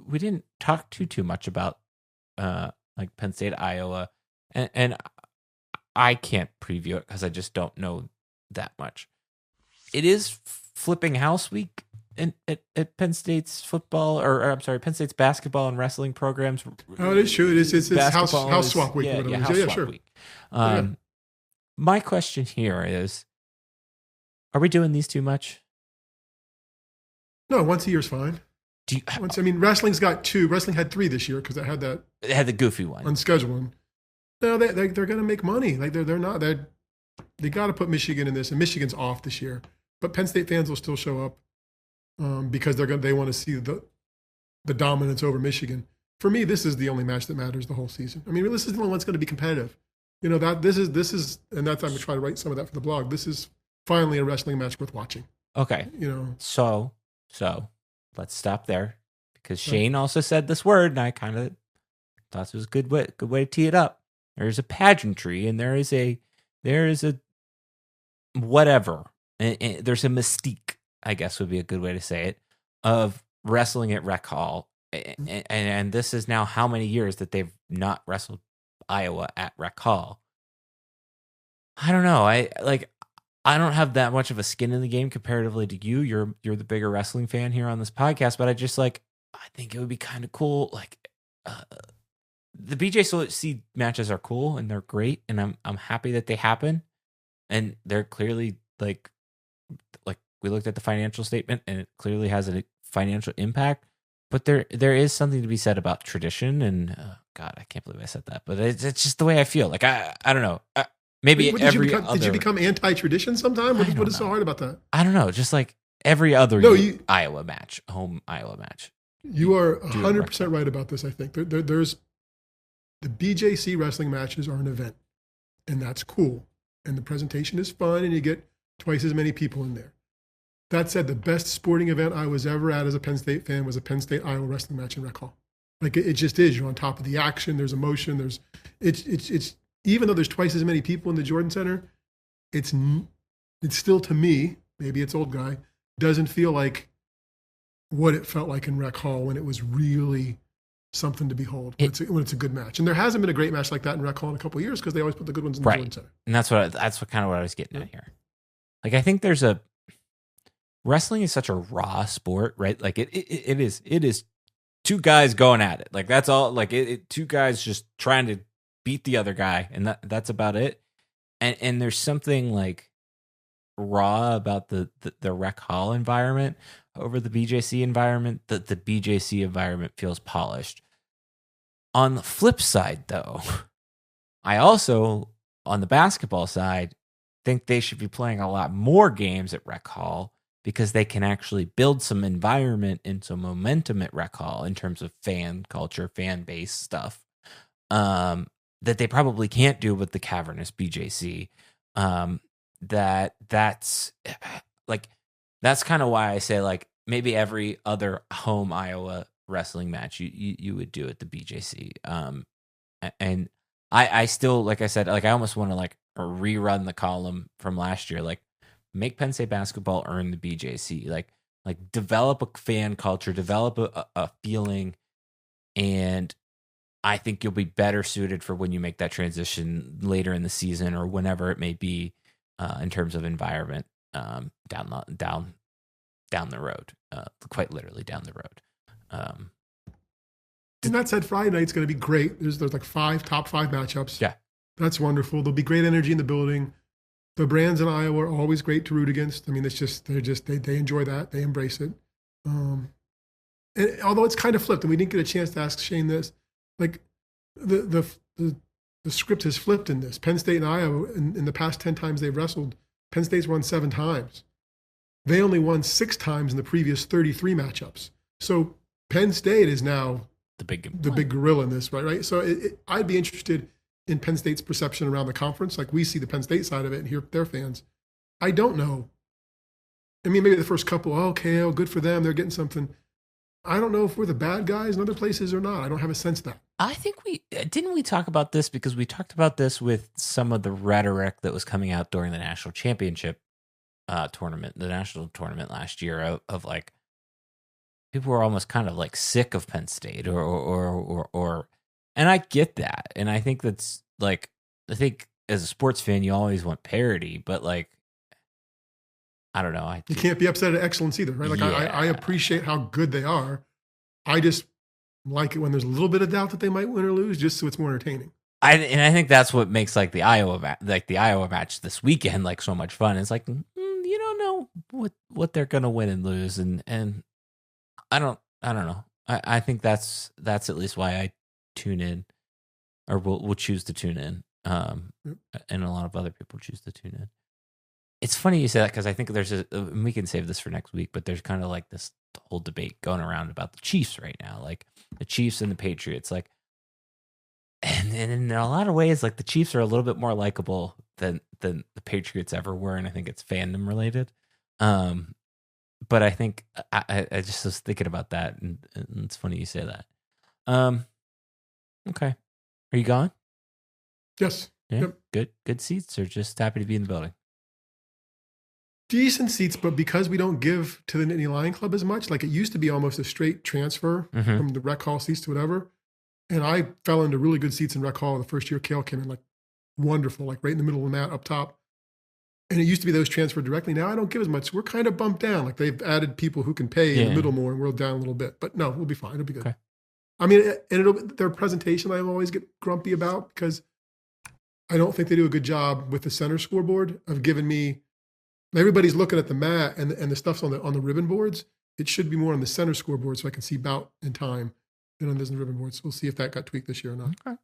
we didn't talk too much about like Penn State, Iowa, and I can't preview it because I just don't know that much. It is flipping house week at Penn State's football, or I'm sorry, Penn State's basketball and wrestling programs. Oh, it is true. It's house swap week. Yeah, house swap sure. week. My question here is, are we doing these too much? No, once a year is fine. Wrestling's got 2. Wrestling had 3 this year because it had the goofy one, unscheduled one. No, they're going to make money. Like they got to put Michigan in this, and Michigan's off this year. But Penn State fans will still show up because they want to see the dominance over Michigan. For me, this is the only match that matters the whole season. I mean, this is the only one that's going to be competitive. You know, this is, and that's, I'm going to try to write some of that for the blog. This is finally a wrestling match worth watching. Okay. You know, so let's stop there because Shane also said this word, and I kind of thought it was a good way to tee it up. There's a pageantry, and there is a whatever. And there's a mystique, I guess would be a good way to say it, of wrestling at Rec Hall. And this is now how many years that they've not wrestled Iowa at Rec Hall. I don't know. I don't have that much of a skin in the game comparatively to you. You're the bigger wrestling fan here on this podcast, but I think it would be kind of cool. Like the BJC matches are cool and they're great, and I'm happy that they happen, and they're clearly like we looked at the financial statement, and it clearly has a financial impact. But there is something to be said about tradition, and God, I can't believe I said that, but it's just the way I feel. Like I don't know. Maybe did you become anti-tradition sometime? What is so hard about that? I don't know. Just like every other Iowa match, home Iowa match. You are 100% right about this. I think there's the BJC wrestling matches are an event, and that's cool, and the presentation is fun, and you get twice as many people in there. That said, the best sporting event I was ever at as a Penn State fan was a Penn State Iowa wrestling match in Rec Hall. Like it just is. You're on top of the action. There's emotion. It's even though there's twice as many people in the Jordan Center, it's still, to me, maybe it's old guy, doesn't feel like what it felt like in Rec Hall when it was really something to behold when it's a good match. And there hasn't been a great match like that in Rec Hall in a couple of years because they always put the good ones in the Jordan Center. And that's kind of what I was getting at here. Like I think wrestling is such a raw sport, right? Like it is two guys going at it. Like that's all. Like two guys just trying to beat the other guy, and that's about it. And there's something like raw about the Rec Hall environment over the BJC environment. That the BJC environment feels polished. On the flip side, though, I also on the basketball side think they should be playing a lot more games at Rec Hall, because they can actually build some environment and some momentum at Rec Hall in terms of fan culture, fan base stuff that they probably can't do with the cavernous BJC. That's kind of why I say like maybe every other home Iowa wrestling match you would do at the BJC. And I still, like I said, like I almost want to like rerun the column from last year, like make Penn State basketball earn the BJC, like develop a fan culture, develop a feeling, and I think you'll be better suited for when you make that transition later in the season or whenever it may be in terms of environment down the road, quite literally down the road. And that said, Friday night's going to be great. There's like top five matchups. Yeah, that's wonderful. There'll be great energy in the building. The brands in Iowa are always great to root against. I mean, they enjoy that. They embrace it. And although it's kind of flipped, and we didn't get a chance to ask Shane this, like the script has flipped in this. Penn State and Iowa, in the past 10 times they've wrestled, Penn State's won 7 times. They only won 6 times in the previous 33 matchups. So Penn State is now the big gorilla in this, right? So I'd be interested in Penn State's perception around the conference. Like we see the Penn State side of it and hear their fans. I don't know. I mean, maybe the first couple, good for them. They're getting something. I don't know if we're the bad guys in other places or not. I don't have a sense of that. I think we talk about this because we talked about this with some of the rhetoric that was coming out during the national championship tournament, the national tournament last year of like, people were almost kind of like sick of Penn State or and I get that. And I think that's like, I think as a sports fan, you always want parity, but like, I don't know. You can't be upset at excellence either, right? Like Yeah. I appreciate how good they are. I just like it when there's a little bit of doubt that they might win or lose, just so it's more entertaining. And I think that's what makes like the Iowa match this weekend like so much fun. It's like you don't know what they're gonna win and lose, and I don't know. I think that's at least why I tune in, or will choose to tune in. And a lot of other people choose to tune in. It's funny you say that because I think there's and we can save this for next week, but there's kind of like this whole debate going around about the Chiefs right now, like the Chiefs and the Patriots, like, and in a lot of ways, like the Chiefs are a little bit more likable than the Patriots ever were, and I think it's fandom related. But I think I just was thinking about that, and it's funny you say that. Okay, are you gone? Yes. Yeah. Yep. Good seats, or just happy to be in the building? Decent seats, but because we don't give to the Nittany Lion Club as much, like it used to be almost a straight transfer from the rec hall seats to whatever. And I fell into really good seats in rec hall the first year Kale came in, like wonderful, like right in the middle of the mat up top. And it used to be those transferred directly. Now I don't give as much. So we're kind of bumped down. Like they've added people who can pay in the middle more, and we're down a little bit. But no, we'll be fine. It'll be good. Okay. I mean, and their presentation I always get grumpy about because I don't think they do a good job with the center scoreboard of giving me. Everybody's looking at the mat and the stuff's on the ribbon boards. It should be more on the center scoreboard so I can see bout and time than on the ribbon boards. So we'll see if that got tweaked this year or not. Okay.